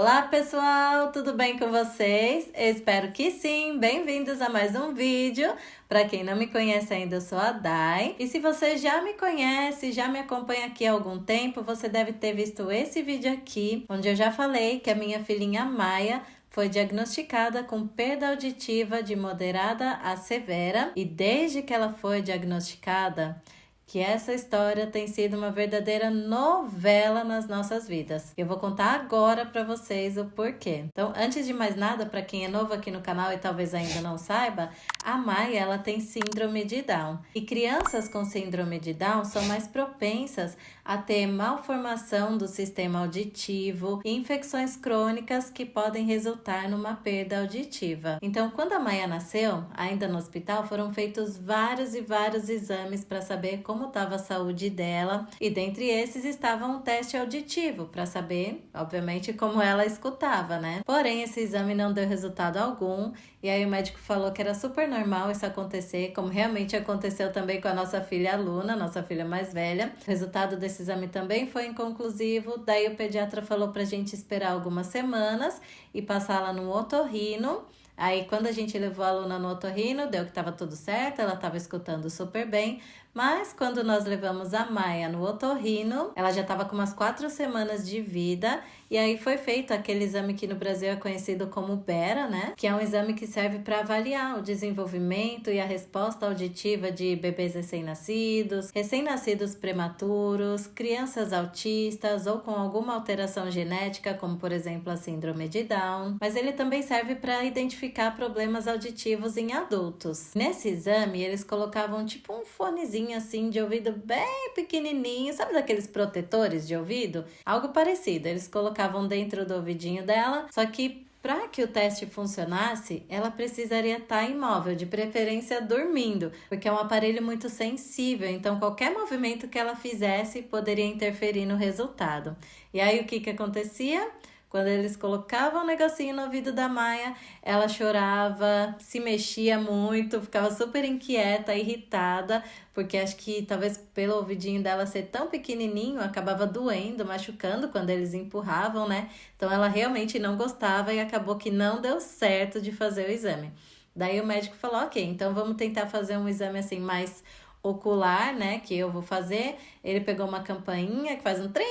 Olá pessoal, tudo bem com vocês? Eu espero que sim, bem-vindos a mais um vídeo. Para quem não me conhece ainda, eu sou a Dai. E se você já me conhece, já me acompanha aqui há algum tempo, você deve ter visto esse vídeo aqui, onde eu já falei que a minha filhinha Maia foi diagnosticada com perda auditiva de moderada a severa. E desde que ela foi diagnosticada, que essa história tem sido uma verdadeira novela nas nossas vidas. Eu vou contar agora para vocês o porquê. Então, antes de mais nada, para quem é novo aqui no canal e talvez ainda não saiba, a Maia, ela tem síndrome de Down. E crianças com síndrome de Down são mais propensas a ter malformação do sistema auditivo e infecções crônicas que podem resultar numa perda auditiva. Então, quando a Maia nasceu, ainda no hospital, foram feitos vários exames para saber como estava a saúde dela, e dentre esses estava um teste auditivo para saber, obviamente, como ela escutava, né? Porém, esse exame não deu resultado algum, e aí o médico falou que era super normal isso acontecer, como realmente aconteceu também com a nossa filha Luna, nossa filha mais velha. O resultado desse exame também foi inconclusivo, daí o pediatra falou pra gente esperar algumas semanas e passá-la no otorrino. Aí, quando a gente levou a Luna no otorrino, deu que estava tudo certo, ela estava escutando super bem. Mas, quando nós levamos a Maia no otorrino, ela já estava com umas 4 semanas de vida. E aí, foi feito aquele exame que no Brasil é conhecido como BERA, né? Que é um exame que serve para avaliar o desenvolvimento e a resposta auditiva de bebês recém-nascidos prematuros, crianças autistas ou com alguma alteração genética, como, por exemplo, a síndrome de Down. Mas ele também serve para identificar problemas auditivos em adultos. Nesse exame, eles colocavam tipo um fonezinho assim de ouvido bem pequenininho, sabe daqueles protetores de ouvido? Algo parecido, eles colocavam dentro do ouvidinho dela, só que para que o teste funcionasse, ela precisaria estar imóvel, de preferência dormindo, porque é um aparelho muito sensível, então qualquer movimento que ela fizesse poderia interferir no resultado. E aí o que acontecia? Quando eles colocavam um negocinho no ouvido da Maia, ela chorava, se mexia muito, ficava super inquieta, irritada, porque acho que talvez pelo ouvidinho dela ser tão pequenininho, acabava doendo, machucando quando eles empurravam, né? Então ela realmente não gostava e acabou que não deu certo de fazer o exame. Daí o médico falou, ok, então vamos tentar fazer um exame assim mais ocular, né, que eu vou fazer. Ele pegou uma campainha que faz um trim,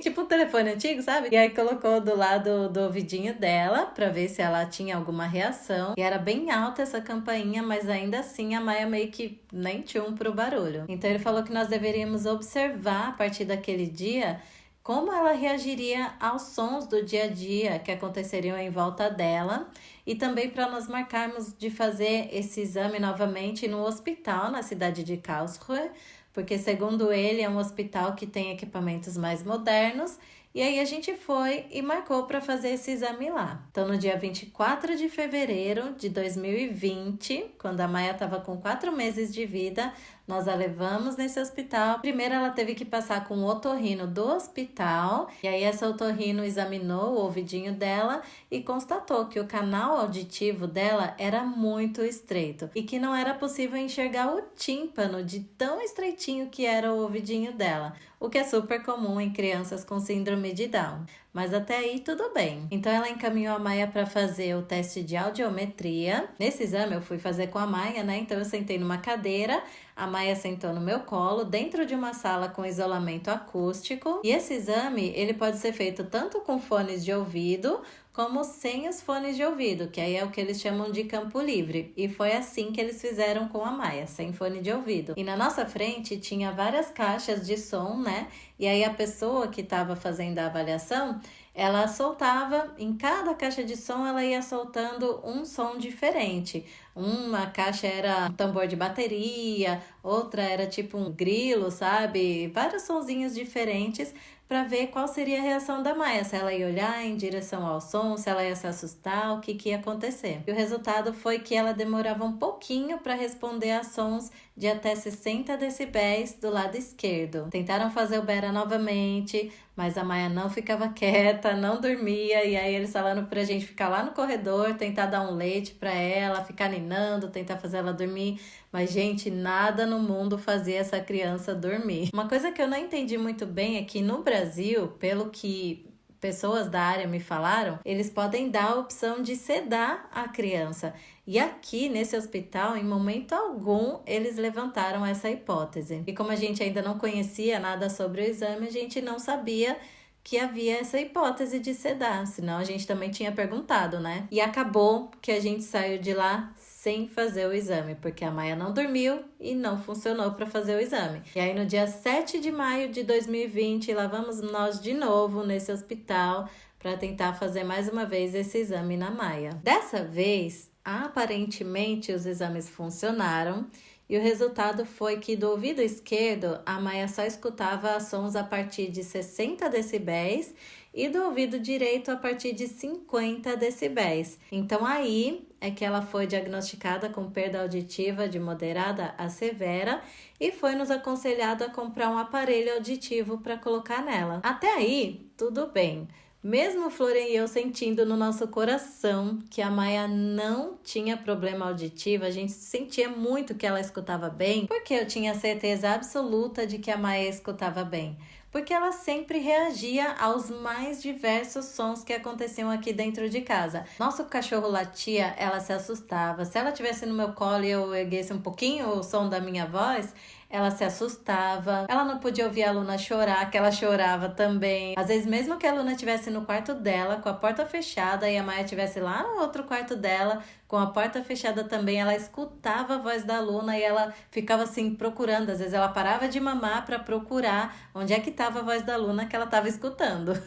tipo um telefone antigo, sabe? E aí colocou do lado do ouvidinho dela pra ver se ela tinha alguma reação. E era bem alta essa campainha, mas ainda assim a Maia meio que nem tchum pro barulho. Então ele falou que nós deveríamos observar a partir daquele dia como ela reagiria aos sons do dia a dia que aconteceriam em volta dela, e também para nós marcarmos de fazer esse exame novamente no hospital na cidade de Karlsruhe, porque segundo ele é um hospital que tem equipamentos mais modernos. E aí a gente foi e marcou para fazer esse exame lá. Então no dia 24 de fevereiro de 2020, quando a Maia estava com 4 meses de vida, nós a levamos nesse hospital. Primeiro ela teve que passar com o otorrino do hospital, e aí essa otorrino examinou o ouvidinho dela e constatou que o canal auditivo dela era muito estreito e que não era possível enxergar o tímpano de tão estreitinho que era o ouvidinho dela, o que é super comum em crianças com síndrome de Down. Mas até aí tudo bem. Então ela encaminhou a Maia para fazer o teste de audiometria. Nesse exame eu fui fazer com a Maia, né? Então eu sentei numa cadeira, a Maia sentou no meu colo, dentro de uma sala com isolamento acústico. E esse exame, ele pode ser feito tanto com fones de ouvido, como sem os fones de ouvido, que aí é o que eles chamam de campo livre. E foi assim que eles fizeram com a Maia, sem fone de ouvido. E na nossa frente tinha várias caixas de som, né? E aí a pessoa que estava fazendo a avaliação, ela soltava, em cada caixa de som ela ia soltando um som diferente. Uma caixa era um tambor de bateria, outra era tipo um grilo, sabe? Vários sonzinhos diferentes para ver qual seria a reação da Maia, se ela ia olhar em direção ao som, se ela ia se assustar, o que ia acontecer. E o resultado foi que ela demorava um pouquinho para responder a sons de até 60 decibéis do lado esquerdo. Tentaram fazer o Bera novamente, mas a Maia não ficava quieta, não dormia, e aí eles falaram pra gente ficar lá no corredor, tentar dar um leite pra ela, ficar ninando, tentar fazer ela dormir, mas gente, nada no mundo fazia essa criança dormir. Uma coisa que eu não entendi muito bem é que no Brasil, pelo que pessoas da área me falaram, eles podem dar a opção de sedar a criança. E aqui nesse hospital, em momento algum, eles levantaram essa hipótese. E como a gente ainda não conhecia nada sobre o exame, a gente não sabia que havia essa hipótese de sedar, senão a gente também tinha perguntado, né? E acabou que a gente saiu de lá sem fazer o exame, porque a Maia não dormiu e não funcionou para fazer o exame. E aí no dia 7 de maio de 2020, lá vamos nós de novo nesse hospital para tentar fazer mais uma vez esse exame na Maia. Dessa vez, aparentemente os exames funcionaram. E o resultado foi que do ouvido esquerdo, a Maia só escutava sons a partir de 60 decibéis e do ouvido direito a partir de 50 decibéis. Então aí é que ela foi diagnosticada com perda auditiva de moderada a severa e foi nos aconselhado a comprar um aparelho auditivo para colocar nela. Até aí, tudo bem. Mesmo Florian e eu sentindo no nosso coração que a Maia não tinha problema auditivo, a gente sentia muito que ela escutava bem, porque eu tinha certeza absoluta de que a Maia escutava bem. Porque ela sempre reagia aos mais diversos sons que aconteciam aqui dentro de casa. Nosso cachorro latia, ela se assustava. Se ela estivesse no meu colo e eu erguesse um pouquinho o som da minha voz, ela se assustava, ela não podia ouvir a Luna chorar, que ela chorava também. Às vezes, mesmo que a Luna estivesse no quarto dela, com a porta fechada, e a Maia estivesse lá no outro quarto dela, com a porta fechada também, ela escutava a voz da Luna e ela ficava assim procurando. Às vezes ela parava de mamar para procurar onde é que estava a voz da Luna que ela estava escutando.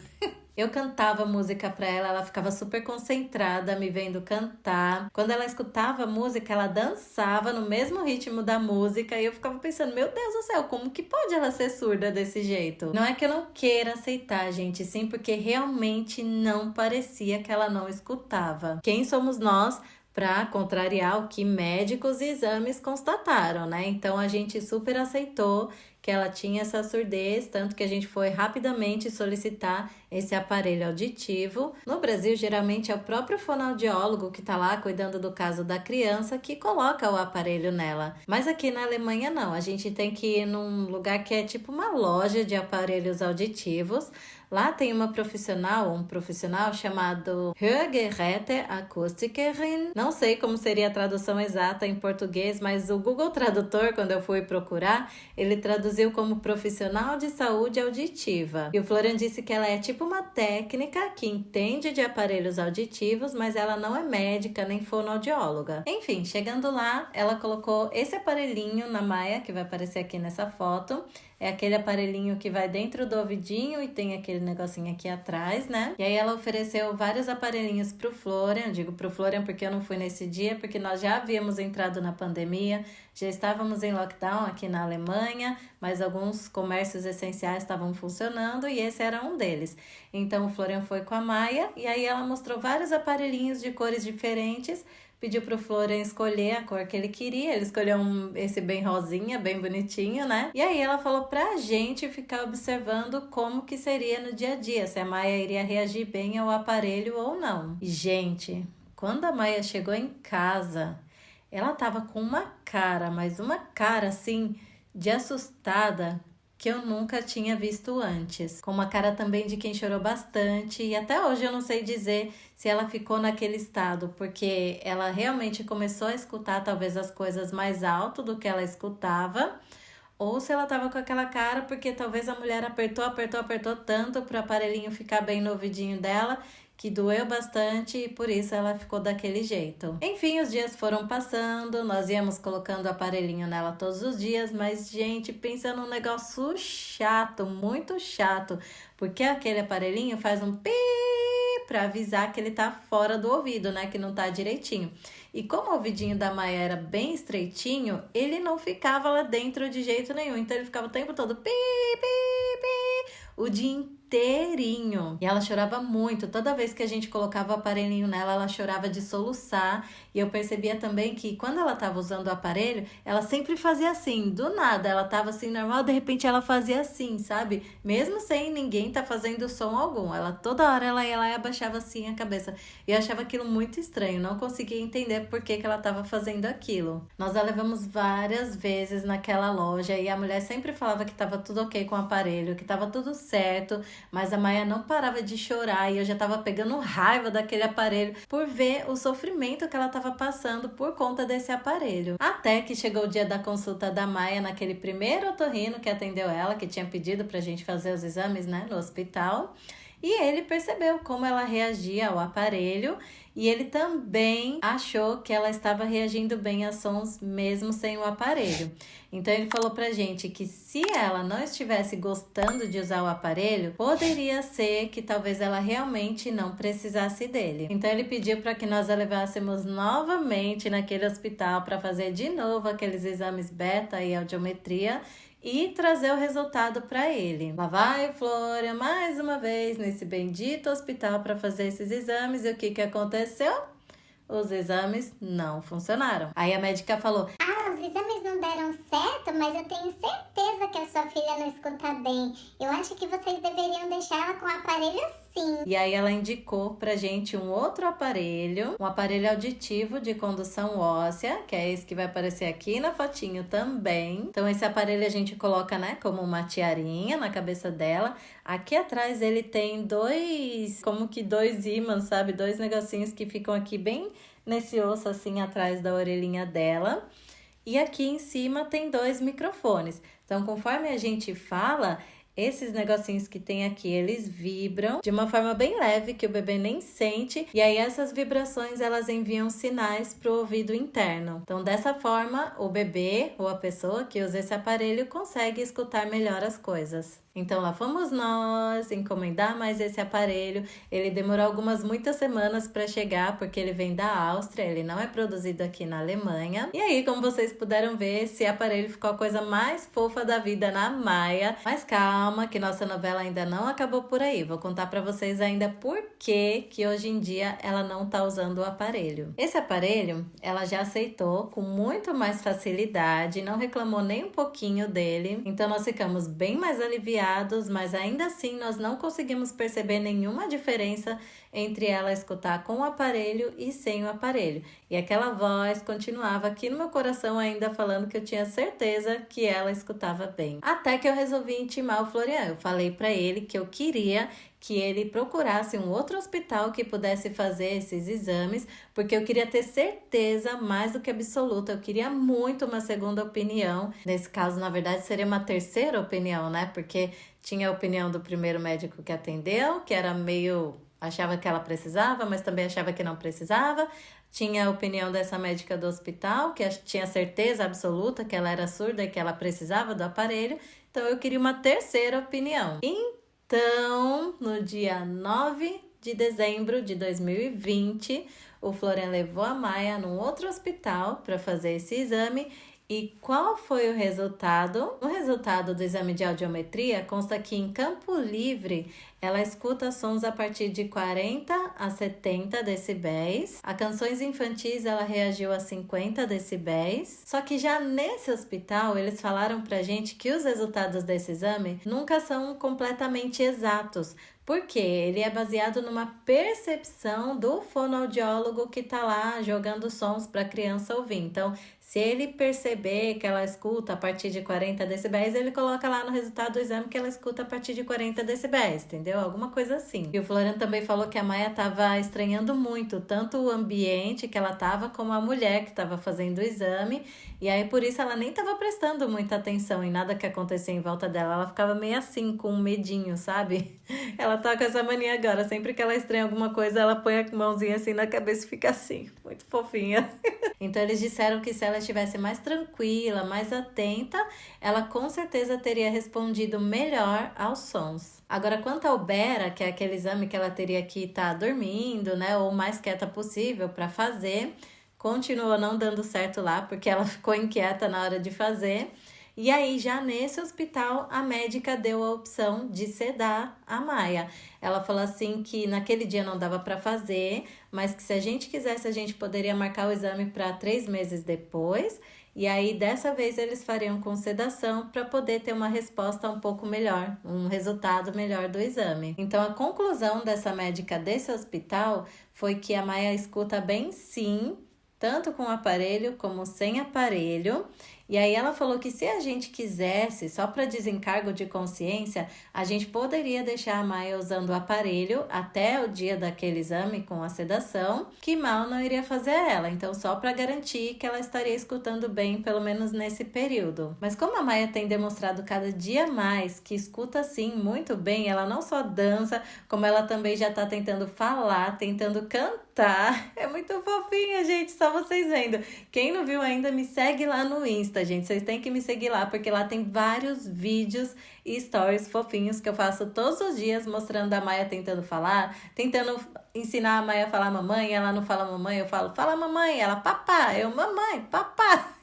Eu cantava música pra ela, ela ficava super concentrada me vendo cantar. Quando ela escutava a música, ela dançava no mesmo ritmo da música e eu ficava pensando, meu Deus do céu, como que pode ela ser surda desse jeito? Não é que eu não queira aceitar, gente, sim, porque realmente não parecia que ela não escutava. Quem somos nós para contrariar o que médicos e exames constataram, né? Então a gente super aceitou que ela tinha essa surdez, tanto que a gente foi rapidamente solicitar esse aparelho auditivo. No Brasil, geralmente é o próprio fonoaudiólogo que está lá cuidando do caso da criança que coloca o aparelho nela. Mas aqui na Alemanha não, a gente tem que ir num lugar que é tipo uma loja de aparelhos auditivos. Lá tem um profissional chamado Hörgeräteakustikerin. Não sei como seria a tradução exata em português, mas o Google Tradutor, quando eu fui procurar, ele traduziu como profissional de saúde auditiva. E o Florian disse que ela é tipo uma técnica que entende de aparelhos auditivos, mas ela não é médica nem fonoaudióloga. Enfim, chegando lá, ela colocou esse aparelhinho na Maia, que vai aparecer aqui nessa foto. É aquele aparelhinho que vai dentro do ouvidinho e tem aquele negocinho aqui atrás, né? E aí ela ofereceu vários aparelhinhos pro Florian. Eu digo pro Florian porque eu não fui nesse dia, porque nós já havíamos entrado na pandemia, já estávamos em lockdown aqui na Alemanha, mas alguns comércios essenciais estavam funcionando e esse era um deles. Então o Florian foi com a Maia e aí ela mostrou vários aparelhinhos de cores diferentes, pediu pro Florian escolher a cor que ele queria. Ele escolheu esse bem rosinha, bem bonitinho, né? E aí ela falou pra gente ficar observando como que seria no dia a dia, se a Maia iria reagir bem ao aparelho ou não. E, gente, quando a Maia chegou em casa, ela tava com uma cara, mas uma cara assim de assustada que eu nunca tinha visto antes. Com uma cara também de quem chorou bastante. E até hoje eu não sei dizer se ela ficou naquele estado, porque ela realmente começou a escutar talvez as coisas mais alto do que ela escutava, ou se ela tava com aquela cara porque talvez a mulher apertou tanto para o aparelhinho ficar bem no ouvidinho dela, que doeu bastante e por isso ela ficou daquele jeito. Enfim, os dias foram passando, nós íamos colocando o aparelhinho nela todos os dias, mas, gente, pensa num negócio chato, muito chato, porque aquele aparelhinho faz um pi para avisar que ele tá fora do ouvido, né, que não tá direitinho. E como o ouvidinho da Maia era bem estreitinho, ele não ficava lá dentro de jeito nenhum, então ele ficava o tempo todo pi, pi, pi, o dia inteirinho. E ela chorava muito. Toda vez que a gente colocava o aparelhinho nela, ela chorava de soluçar. E eu percebia também que quando ela tava usando o aparelho, ela sempre fazia assim, do nada. Ela tava assim normal, de repente ela fazia assim, sabe? Mesmo sem ninguém tá fazendo som algum. Ela toda hora ela ia lá e abaixava assim a cabeça. E eu achava aquilo muito estranho. Não conseguia entender por que ela tava fazendo aquilo. Nós a levamos várias vezes naquela loja e a mulher sempre falava que tava tudo ok com o aparelho, que tava tudo certo. Mas a Maia não parava de chorar e eu já tava pegando raiva daquele aparelho por ver o sofrimento que ela tava passando por conta desse aparelho. Até que chegou o dia da consulta da Maia naquele primeiro otorrino que atendeu ela, que tinha pedido pra gente fazer os exames, né, no hospital. E ele percebeu como ela reagia ao aparelho e ele também achou que ela estava reagindo bem a sons mesmo sem o aparelho. Então ele falou pra gente que se ela não estivesse gostando de usar o aparelho, poderia ser que talvez ela realmente não precisasse dele. Então ele pediu para que nós a levássemos novamente naquele hospital para fazer de novo aqueles exames beta e audiometria e trazer o resultado para ele. Lá vai Flora mais uma vez nesse bendito hospital para fazer esses exames e o que aconteceu? Os exames não funcionaram. Aí a médica falou: os exames não deram certo, mas eu tenho certeza que a sua filha não escuta bem. Eu acho que vocês deveriam deixar ela com o aparelho sim. E aí ela indicou pra gente um outro aparelho, um aparelho auditivo de condução óssea, que é esse que vai aparecer aqui na fotinho também. Então esse aparelho a gente coloca, né, como uma tiarinha na cabeça dela. Aqui atrás ele tem dois ímãs, sabe? Dois negocinhos que ficam aqui bem nesse osso assim atrás da orelhinha dela. E aqui em cima tem 2 microfones. Então, conforme a gente fala, esses negocinhos que tem aqui, eles vibram de uma forma bem leve, que o bebê nem sente. E aí, essas vibrações, elas enviam sinais para o ouvido interno. Então, dessa forma, o bebê ou a pessoa que usa esse aparelho consegue escutar melhor as coisas. Então, lá fomos nós encomendar mais esse aparelho. Ele demorou muitas semanas para chegar, porque ele vem da Áustria, ele não é produzido aqui na Alemanha. E aí, como vocês puderam ver, esse aparelho ficou a coisa mais fofa da vida na Maia. Mas calma, que nossa novela ainda não acabou por aí. Vou contar para vocês ainda por que hoje em dia ela não tá usando o aparelho. Esse aparelho, ela já aceitou com muito mais facilidade, não reclamou nem um pouquinho dele. Então, nós ficamos bem mais aliviados, mas ainda assim nós não conseguimos perceber nenhuma diferença entre ela escutar com o aparelho e sem o aparelho. E aquela voz continuava aqui no meu coração ainda falando que eu tinha certeza que ela escutava bem. Até que eu resolvi intimar o Florian. Eu falei para ele que eu queria que ele procurasse um outro hospital que pudesse fazer esses exames, porque eu queria ter certeza mais do que absoluta. Eu queria muito uma segunda opinião. Nesse caso, na verdade, seria uma terceira opinião, né? Porque tinha a opinião do primeiro médico que atendeu, que era achava que ela precisava, mas também achava que não precisava. Tinha a opinião dessa médica do hospital, que tinha certeza absoluta que ela era surda e que ela precisava do aparelho. Então, eu queria uma terceira opinião. Então, no dia 9 de dezembro de 2020, o Florian levou a Maia num outro hospital para fazer esse exame. E qual foi o resultado? O resultado do exame de audiometria consta que em Campo Livre ela escuta sons a partir de 40 a 70 decibéis. A canções infantis ela reagiu a 50 decibéis. Só que já nesse hospital eles falaram pra gente que os resultados desse exame nunca são completamente exatos, porque ele é baseado numa percepção do fonoaudiólogo que tá lá jogando sons para a criança ouvir. Então, se ele perceber que ela escuta a partir de 40 decibéis, ele coloca lá no resultado do exame que ela escuta a partir de 40 decibéis, entendeu? Alguma coisa assim. E o Florian também falou que a Maia estava estranhando muito, tanto o ambiente que ela estava, como a mulher que estava fazendo o exame. E aí, por isso, ela nem estava prestando muita atenção em nada que acontecia em volta dela. Ela ficava meio assim, com um medinho, sabe? Ela tá com essa mania agora. Sempre que ela estranha alguma coisa, ela põe a mãozinha assim na cabeça e fica assim. Muito fofinha. Então, eles disseram que se ela estivesse mais tranquila, mais atenta, ela com certeza teria respondido melhor aos sons. Agora, quanto ao Bera, que é aquele exame que ela teria que estar dormindo, né, ou o mais quieta possível para fazer, continuou não dando certo lá, porque ela ficou inquieta na hora de fazer. E aí, já nesse hospital, a médica deu a opção de sedar a Maia. Ela falou assim que naquele dia não dava para fazer, mas que se a gente quisesse, a gente poderia marcar o exame para 3 meses depois. E aí, dessa vez, eles fariam com sedação para poder ter uma resposta um pouco melhor, um resultado melhor do exame. Então, a conclusão dessa médica desse hospital foi que a Maia escuta bem sim, tanto com aparelho como sem aparelho. E aí ela falou que se a gente quisesse, só para desencargo de consciência, a gente poderia deixar a Maia usando o aparelho até o dia daquele exame com a sedação, que mal não iria fazer a ela. Então, só para garantir que ela estaria escutando bem, pelo menos nesse período. Mas como a Maia tem demonstrado cada dia mais que escuta sim muito bem, ela não só dança, como ela também já tá tentando falar, tentando cantar. É muito fofinha, gente, só vocês vendo. Quem não viu ainda, me segue lá no Insta, gente. Vocês têm que me seguir lá, porque lá tem vários vídeos e stories fofinhos que eu faço todos os dias, mostrando a Maia tentando falar, tentando ensinar a Maia a falar mamãe. Ela não fala mamãe, eu falo, fala mamãe. Ela, papá. Eu, mamãe, papá.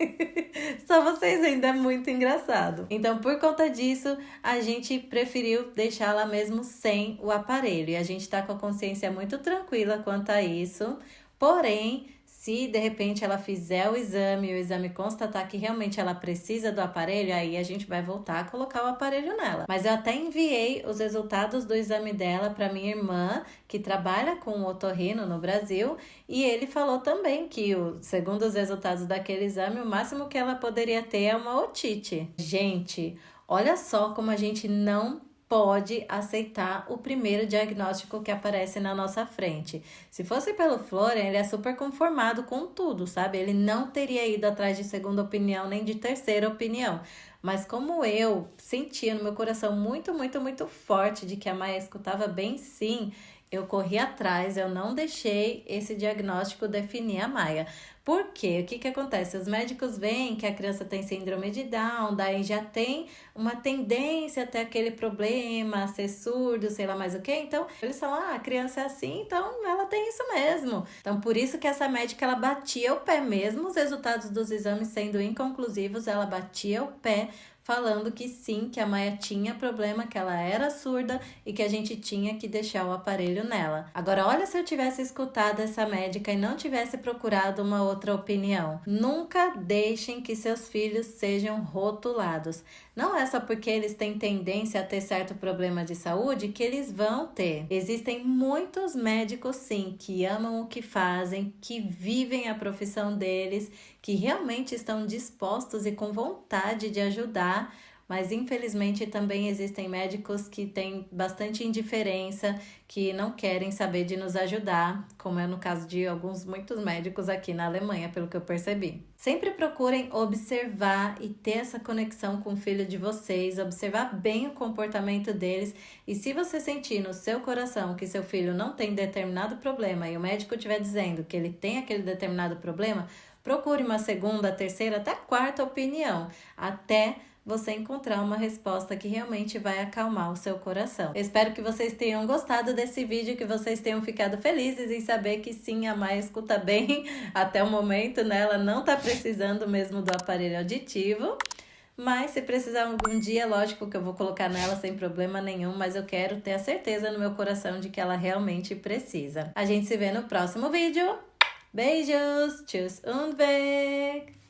Só vocês vendo, é muito engraçado. Então, por conta disso, a gente preferiu deixá-la mesmo sem o aparelho. E a gente tá com a consciência muito tranquila quanto a isso. Porém, se de repente ela fizer o exame constatar que realmente ela precisa do aparelho, aí a gente vai voltar a colocar o aparelho nela. Mas eu até enviei os resultados do exame dela para minha irmã, que trabalha com o otorrino no Brasil, e ele falou também que, segundo os resultados daquele exame, o máximo que ela poderia ter é uma otite. Gente, olha só como a gente não pode aceitar o primeiro diagnóstico que aparece na nossa frente. Se fosse pelo Florian, ele é super conformado com tudo, sabe? Ele não teria ido atrás de segunda opinião, nem de terceira opinião. Mas como eu sentia no meu coração muito, muito, muito forte de que a Maia escutava bem sim, eu corri atrás, eu não deixei esse diagnóstico definir a Maia. Por quê? O que acontece? Os médicos veem que a criança tem síndrome de Down, daí já tem uma tendência a ter aquele problema, a ser surdo, sei lá mais o quê. Então, eles falam, a criança é assim, então ela tem isso mesmo. Então, por isso que essa médica, ela batia o pé mesmo, os resultados dos exames sendo inconclusivos, ela batia o pé, falando que sim, que a Maia tinha problema, que ela era surda e que a gente tinha que deixar o aparelho nela. Agora, olha se eu tivesse escutado essa médica e não tivesse procurado uma outra opinião. Nunca deixem que seus filhos sejam rotulados. Não é só porque eles têm tendência a ter certo problema de saúde que eles vão ter. Existem muitos médicos, sim, que amam o que fazem, que vivem a profissão deles, que realmente estão dispostos e com vontade de ajudar, mas infelizmente também existem médicos que têm bastante indiferença, que não querem saber de nos ajudar, como é no caso de muitos médicos aqui na Alemanha, pelo que eu percebi. Sempre procurem observar e ter essa conexão com o filho de vocês, observar bem o comportamento deles, e se você sentir no seu coração que seu filho não tem determinado problema e o médico estiver dizendo que ele tem aquele determinado problema, procure uma segunda, terceira, até quarta opinião, até você encontrar uma resposta que realmente vai acalmar o seu coração. Eu espero que vocês tenham gostado desse vídeo, que vocês tenham ficado felizes em saber que sim, a Maia escuta bem até o momento, né? Ela não tá precisando mesmo do aparelho auditivo. Mas se precisar algum dia, lógico que eu vou colocar nela sem problema nenhum, mas eu quero ter a certeza no meu coração de que ela realmente precisa. A gente se vê no próximo vídeo. Beijos, tschüss und weg!